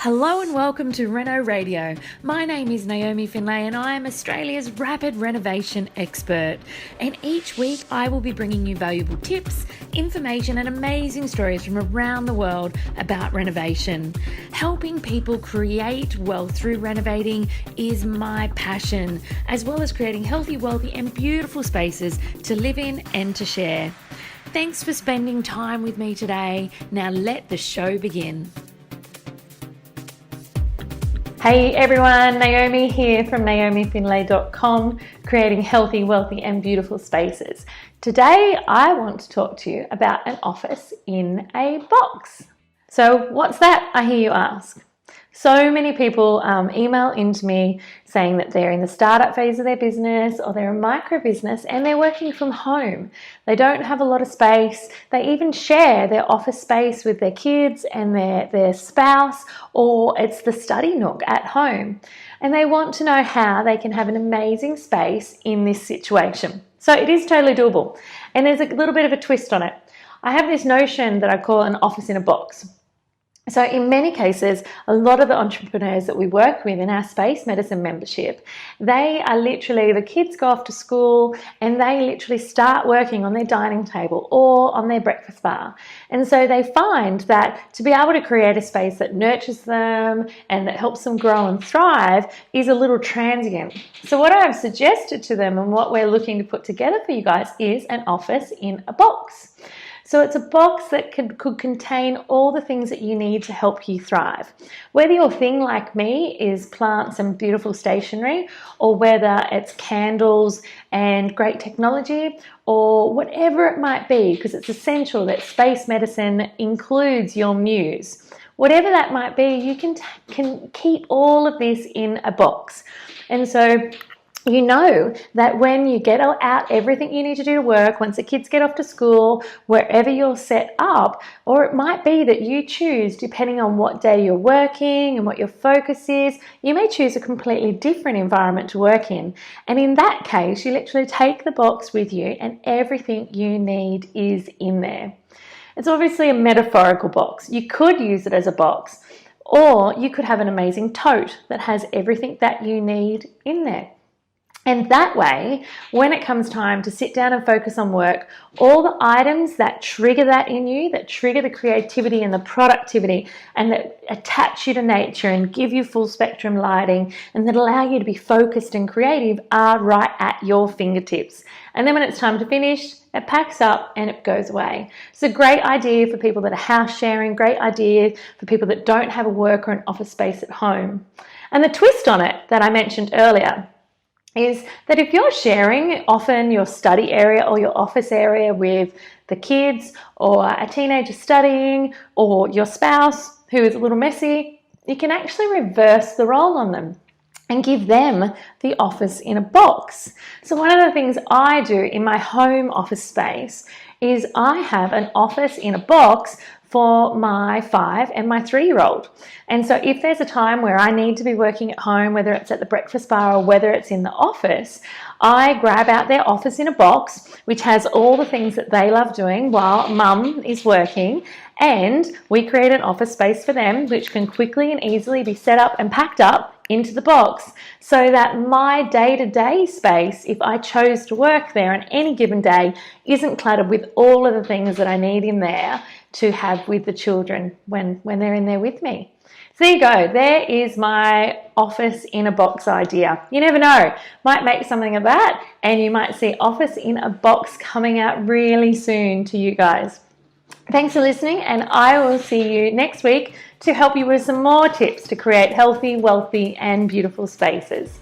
Hello and welcome to Reno Radio. My name is Naomi Findlay and I am Australia's rapid renovation expert. And each week I will be bringing you valuable tips, information and amazing stories from around the world about renovation. Helping people create wealth through renovating is my passion, as well as creating healthy, wealthy and beautiful spaces to live in and to share. Thanks for spending time with me today. Now let the show begin. Hey everyone, Naomi here from naomifindlay.com, creating healthy, wealthy and beautiful spaces. Today I want to talk to you about an office in a box. So what's that, I hear you ask? So many people email into me saying that they're in the startup phase of their business or they're a micro business and they're working from home. They don't have a lot of space. They even share their office space with their kids and their spouse, or it's the study nook at home. And they want to know how they can have an amazing space in this situation. So it is totally doable. And there's a little bit of a twist on it. I have this notion that I call an office in a box. So in many cases, a lot of the entrepreneurs that we work with in our Space Medicine membership, they are literally, the kids go off to school and they literally start working on their dining table or on their breakfast bar. And so they find that to be able to create a space that nurtures them and that helps them grow and thrive is a little transient. So what I've suggested to them and what we're looking to put together for you guys is an office in a box. So it's a box that could contain all the things that you need to help you thrive. Whether your thing, like me, is plants and beautiful stationery, or whether it's candles and great technology, or whatever it might be, because it's essential that Space Medicine includes your muse. Whatever that might be, you can keep all of this in a box. And so you know that when you get out everything you need to do to work, once the kids get off to school, wherever you're set up, or it might be that you choose, depending on what day you're working and what your focus is, you may choose a completely different environment to work in. And in that case, you literally take the box with you and everything you need is in there. It's obviously a metaphorical box. You could use it as a box, or you could have an amazing tote that has everything that you need in there. And that way, when it comes time to sit down and focus on work, all the items that trigger that in you, that trigger the creativity and the productivity and that attach you to nature and give you full spectrum lighting and that allow you to be focused and creative are right at your fingertips. And then when it's time to finish, it packs up and it goes away. It's a great idea for people that are house sharing, great idea for people that don't have a work or an office space at home. And the twist on it that I mentioned earlier is that if you're sharing often your study area or your office area with the kids or a teenager studying or your spouse who is a little messy, you can actually reverse the role on them and give them the office in a box. So one of the things I do in my home office space is I have an office in a box for my 5 and my 3-year-old. And so if there's a time where I need to be working at home, whether it's at the breakfast bar or whether it's in the office, I grab out their office in a box, which has all the things that they love doing while mum is working, and we create an office space for them, which can quickly and easily be set up and packed up into the box so that my day-to-day space, if I chose to work there on any given day, isn't cluttered with all of the things that I need in there to have with the children when they're in there with me. So there you go. There is my office in a box idea. You never know. Might make something of that and you might see office in a box coming out really soon to you guys. Thanks for listening, and I will see you next week to help you with some more tips to create healthy, wealthy and beautiful spaces.